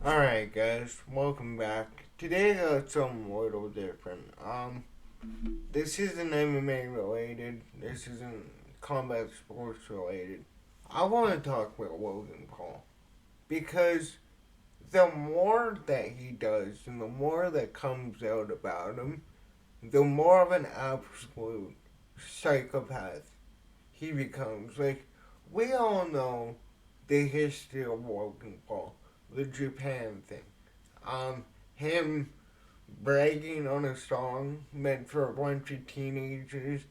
Alright guys, welcome back. Today I got something a little different. This isn't MMA related. This isn't combat sports related. I want to talk with Logan Paul. Because the more that he does and the more that comes out about him, the more of an absolute psychopath he becomes. Like, we all know the history of Logan Paul, the Japan thing. Him bragging on a song meant for a bunch of teenagers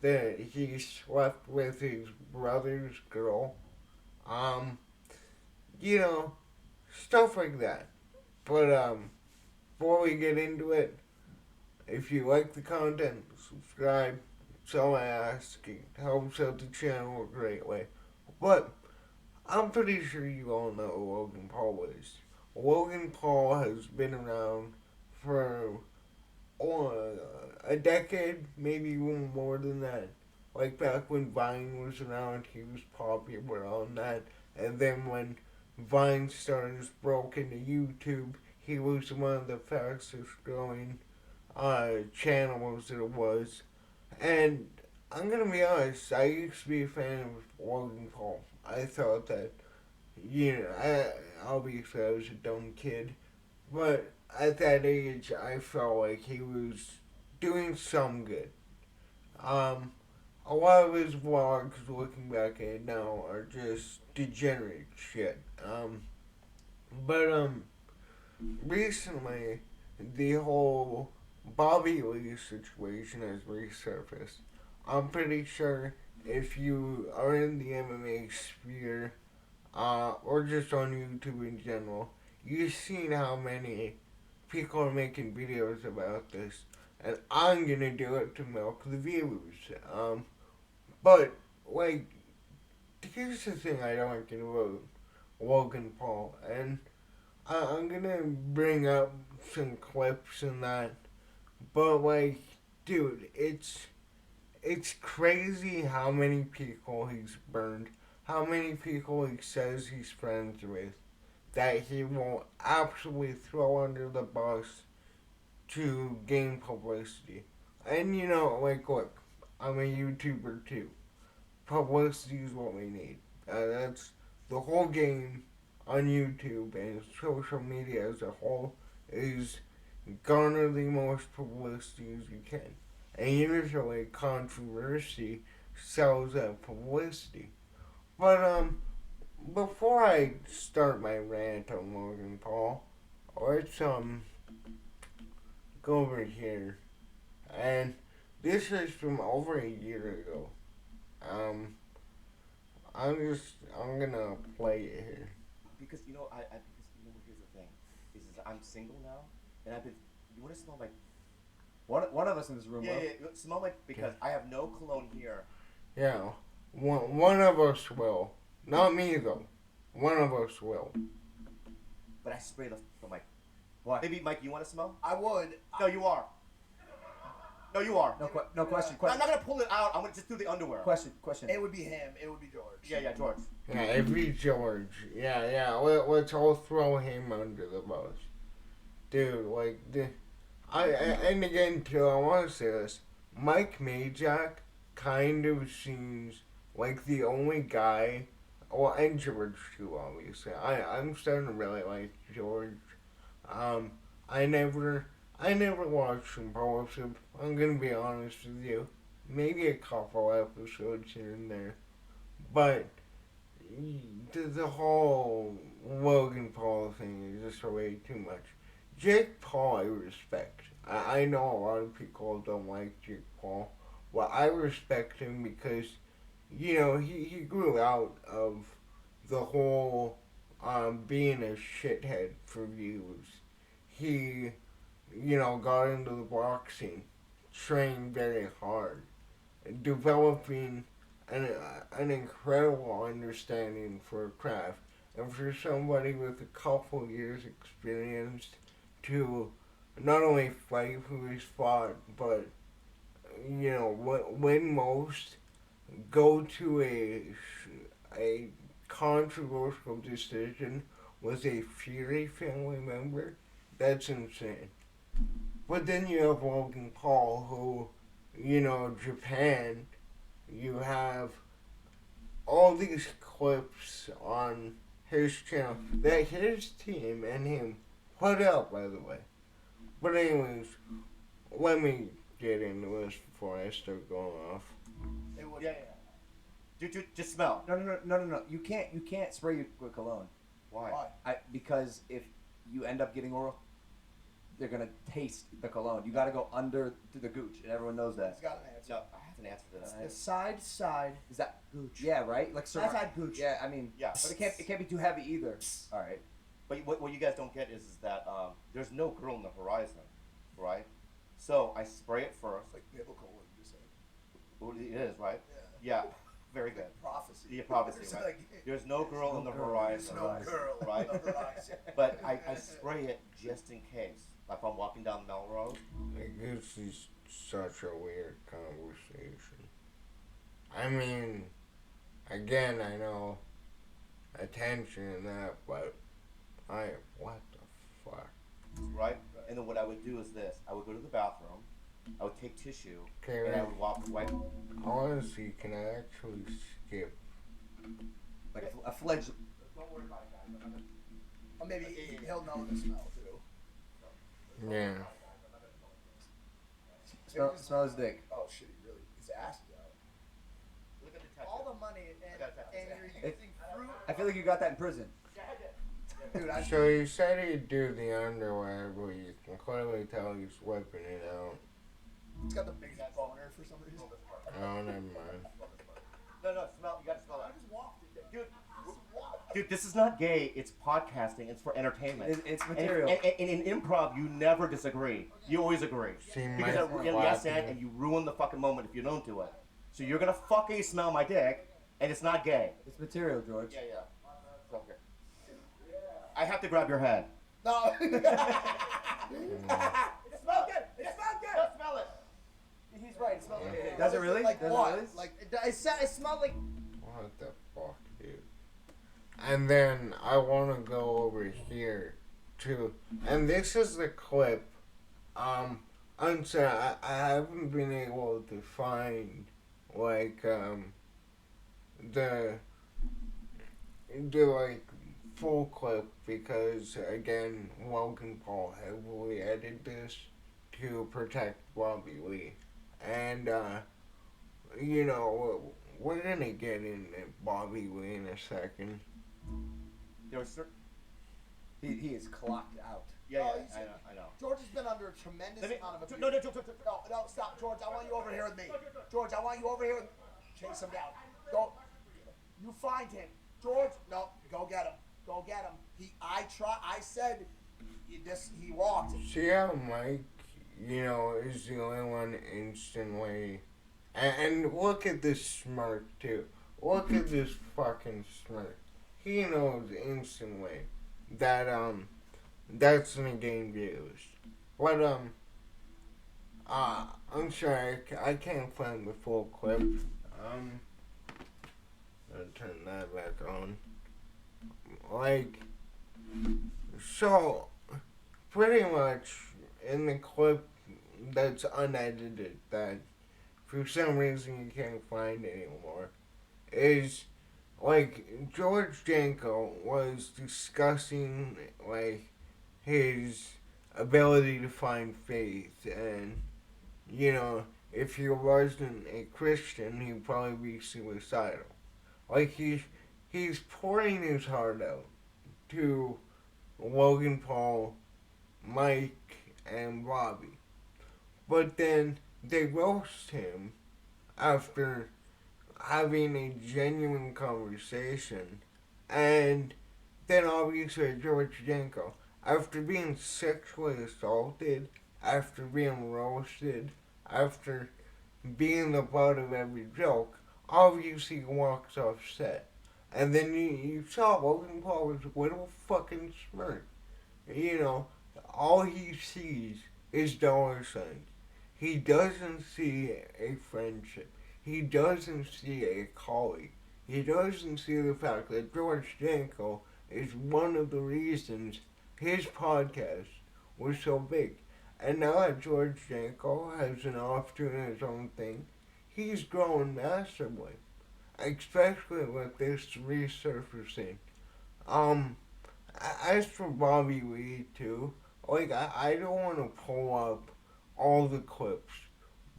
that he slept with his brother's girl. Um, you know, stuff like that. But before we get into it, if you like the content, subscribe. That's all I ask. It helps out the channel a great way. But I'm pretty sure you all know who Logan Paul is. Logan Paul has been around for a decade, maybe even more than that. Like back when Vine was around, he was popular on that. And then when Vine stars broke into YouTube, he was one of the fastest growing channels that it was. And I'm gonna be honest, I used to be a fan of Logan Paul. I thought that, obviously I was a dumb kid, but at that age, I felt like he was doing some good. Um, a lot of his vlogs, looking back at it now, are just degenerate shit. But recently, the whole Bobby Lee situation has resurfaced. I'm pretty sure if you are in the MMA sphere, or just on YouTube in general, you've seen how many people are making videos about this, and I'm gonna do it to milk the views. But like, here's the thing I don't get about Logan Paul, and I'm gonna bring up some clips and that, but like, dude, it's crazy how many people he's burned, how many people he says he's friends with, that he will absolutely throw under the bus to gain publicity. And like, look, I'm a YouTuber too. Publicity is what we need. That's the whole game on YouTube and social media as a whole is garner the most publicity as you can. And usually controversy sells that publicity. But before I start my rant on Logan Paul, let's go over here. And this is from over a year ago. Um, I'm gonna play it here. Because here's the thing, is I'm single now, and I've been. You want to smell like? One of us in this room. Yeah, will. yeah. Smell like because I have no cologne here, Yeah, one of us will. Not me though. One of us will. but I spray the mic. What? Maybe Mike, you want to smell? I would. No, you are. No, you are. No question. I'm not gonna pull it out. I'm gonna just do the underwear. Question. It would be him. It would be George. Yeah, George. Yeah, it'd be George. Yeah. Let's all throw him under the bus, dude. Like and again too, I want to say this. Mike Majak kind of seems like the only guy. Well, and George too, obviously. I'm starting to really like George. Um, I never watched Impulsive. I'm gonna be honest with you. Maybe a couple episodes here and there, but the whole Logan Paul thing is just way too much. Jake Paul, I respect. I know a lot of people don't like Jake Paul. Well, I respect him because, he grew out of the whole being a shithead for views. He, got into the boxing, trained very hard, developing an incredible understanding for a craft. And for somebody with a couple years experience to not only fight who he's fought, but, win most, go to a controversial decision with a Fury family member, that's insane. But then you have Logan Paul, who, Japan, you have all these clips on his channel that his team and him put out, by the way. But anyways, let me get into this before I start going off. Yeah. Dude, just smell. No. You can't spray your with cologne. Why? Because if you end up getting oral, they're gonna taste the cologne. You gotta go under to the gooch, and everyone knows that. It's got an answer. No, I have an answer to It's that. the side Is that gooch. yeah, right? Like Side gooch. Yeah, I mean, Yeah. but it can't be too heavy either. All right. But what you guys don't get is that there's no girl in the horizon, right? So I spray it first. It's like biblical what you just said. Well, it is, right? Yeah. Yeah. Very good. Prophecy. Yeah, prophecy, It's right? like, There's no girl in the girl. horizon, there's no girl right? on the horizon. But I spray it just in case. Like if I'm walking down Melrose. Like, this is such a weird conversation. I mean, again, I know attention and that, but what the fuck? Right? And then what I would do is this. I would go to the bathroom. I would take tissue. Okay, And I would wipe. honestly, can I actually skip? Like a fledgling. Don't worry about it, guys. Or maybe he'll know the smell too. Yeah. Smell his dick. Oh shit, he really his ass is out. Look at the texture. All the money I gotta touch and it. you're using fruit. I feel like you got that in prison. Dude, So he said he'd do the underwear, but you can clearly tell he's whipping it out. it's got the biggest boner for some reason. Oh, never mind. No, smell. You gotta smell I it. just walked it. Dude, dude, this is not gay. It's podcasting. It's for entertainment. It's And, material. and in improv, you never disagree. You always agree. See, Because my yes and you ruin the fucking moment if you don't do it. So you're gonna fucking smell my dick, and it's not gay. It's material, George. Yeah. Okay. I have to grab your head. No. It smelled good. It smelled good. Don't smell it. He's right. It smells like Does it really? Like Does it what? really? Like It smelled like What the fuck, dude? And then I want to go over here too, and this is the clip. I'm sorry, I haven't been able to find like the like full clip because again Logan Paul heavily edited this to protect Bobby Lee, and we're gonna get into Bobby Lee in a second. There was certain. He is clocked out. Yeah, Oh, yeah, I know. George has been under a tremendous amount of abuse. No, Stop, George. I want you over here with me. George, I want you over here with chase him down. Go. You find him. George, no, go get him. Go get him. I said he walked. See how Mike, is the only one instantly. And look at this smirk, too. Look at this fucking smirk. He knows instantly that, that's in a game views. But, I'm sorry, I can't find the full clip. I'll turn that back on. So, pretty much in the clip that's unedited, that for some reason you can't find anymore, is George Janko was discussing his ability to find faith, and if he wasn't a Christian he'd probably be suicidal. He's pouring his heart out to Logan Paul, Mike, and Bobby. But then they roast him after having a genuine conversation. And then obviously George Janko, after being sexually assaulted, after being roasted, after being the butt of every joke, obviously walks off set. And then you saw Logan Paul with a little fucking smirk. All he sees is dollar signs. He doesn't see a friendship. He doesn't see a colleague. He doesn't see the fact that George Janko is one of the reasons his podcast was so big. And now that George Janko has an off doing his own thing, he's growing massively, especially with this resurfacing. Um, as for Bobby Lee too, like I don't want to pull up all the clips,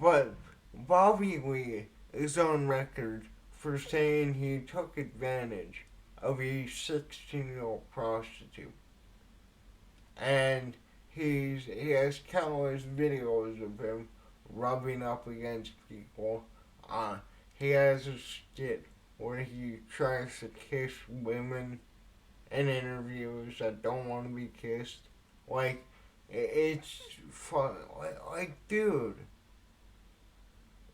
but Bobby Lee is on record for saying he took advantage of a 16-year-old prostitute, and he has countless videos of him rubbing up against people. Uh, he has a skit where he tries to kiss women in interviews that don't want to be kissed. Like, it's fun. Like dude,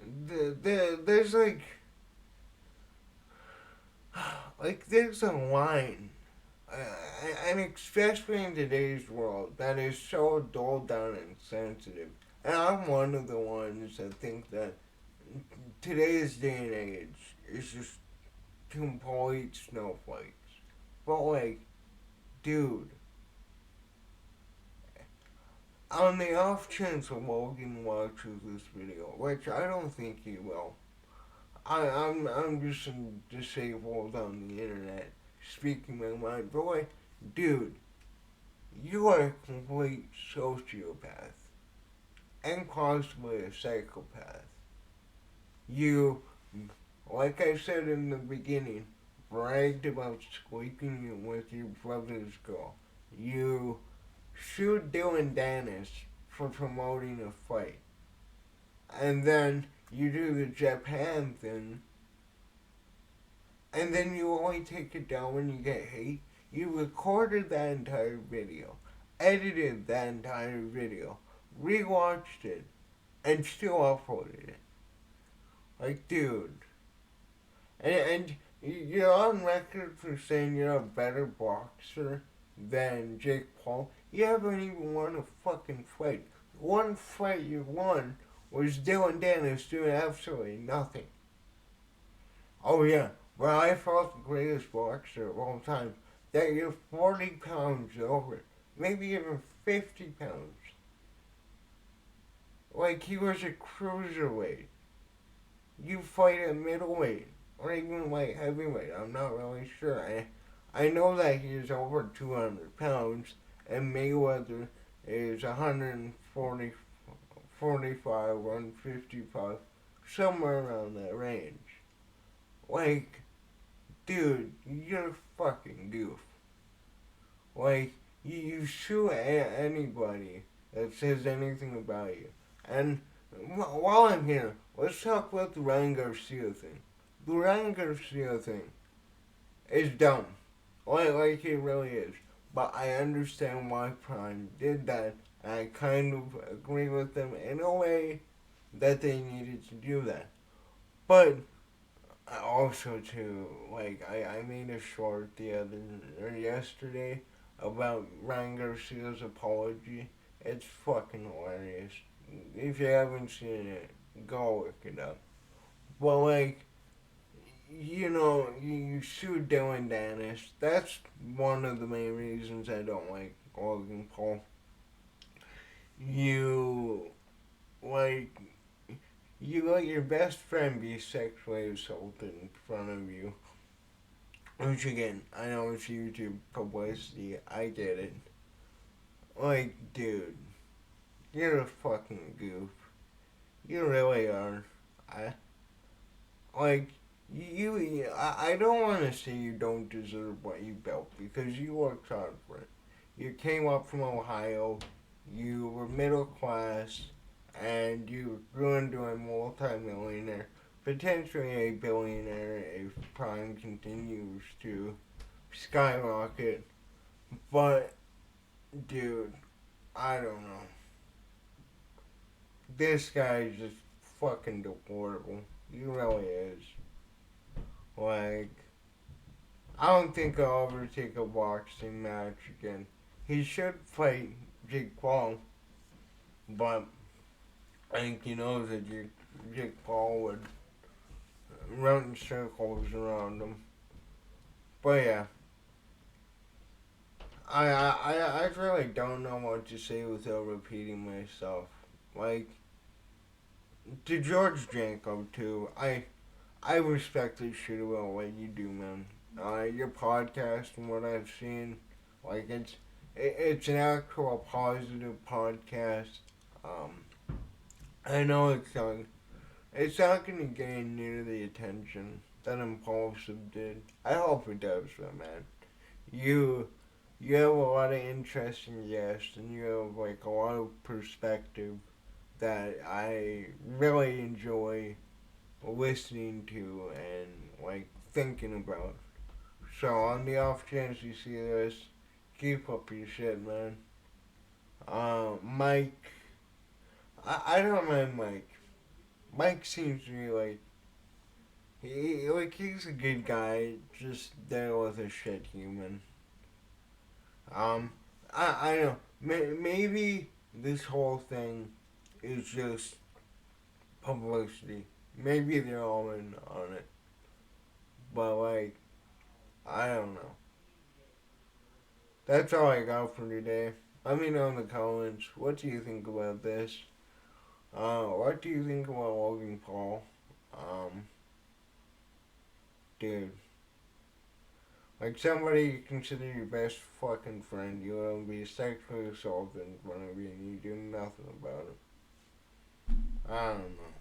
there's there's a line, and especially in today's world, that is so dulled down and sensitive. And I'm one of the ones that think that today's day and age is just complete snowflakes. But like, dude, on the off chance Logan watches this video, which I don't think he will, I'm just disabled on the internet, speaking my mind. But like, dude, you are a complete sociopath and possibly a psychopath. You, like I said in the beginning, bragged about sleeping with your brother's girl. You sued Dylan Dennis for promoting a fight. And then you do the Japan thing, and then you only take it down when you get hate. You recorded that entire video, edited that entire video, rewatched it, and still uploaded it. Like, dude. And you're on record for saying you're a better boxer than Jake Paul. You haven't even won a fucking fight. One fight you won was Dylan Dennis doing absolutely nothing. Oh yeah, well I fought the greatest boxer of all time. That you're 40 pounds over. Maybe even 50 pounds. Like he was a cruiserweight. You fight at middleweight. Or even light heavyweight, I'm not really sure. I know that he's over 200 pounds, and Mayweather is 140, 45, 155, somewhere around that range. Like, dude, you're a fucking goof. Like, you sue anybody that says anything about you. And while I'm here, let's talk about the Ryan Garcia thing. The Ryan Garcia thing is dumb. Like it really is. But I understand why Prime did that. I kind of agree with them in a way that they needed to do that. But also too, like I made a short yesterday about Ryan Garcia's apology. It's fucking hilarious. If you haven't seen it, go look it up. But like, you shoot Dylan Dennis. That's one of the main reasons I don't like Logan Paul. You, like, you let your best friend be sexually assaulted in front of you. Which again, I know it's YouTube publicity. I get it. Like, dude, you're a fucking goof. You really are. Like, I don't want to say you don't deserve what you built because you worked hard for it. You came up from Ohio, you were middle class, and you grew into a multi-millionaire, potentially a billionaire if Prime continues to skyrocket. But, dude, I don't know. This guy is just fucking deplorable. He really is. Like, I don't think I'll ever take a boxing match again. He should fight Jake Paul, but I think he knows that Jake Paul would run in circles around him. But yeah, I really don't know what to say without repeating myself. Like, to George Jacob, too, I respect the shit about what you do, man. Your podcast and what I've seen, like, it's an actual positive podcast. Um, I know it's not gonna gain near the attention that Impulsive did. I hope it does, though, man. You you have a lot of interesting guests, and you have like a lot of perspective that I really enjoy listening to and like thinking about. So on the off chance you see this, keep up your shit, man. Mike, I don't mind Mike. Mike seems to be like he's a good guy, just there with a shit human. Um, I don't know. Maybe this whole thing is just publicity. Maybe they're all in on it, but like I don't know. That's all I got for today. Let me know in the comments. What do you think about this? What do you think about Logan Paul? Um, dude. Like somebody you consider your best fucking friend, you will be sexually assaulted in front of you and you do nothing about it. I don't know.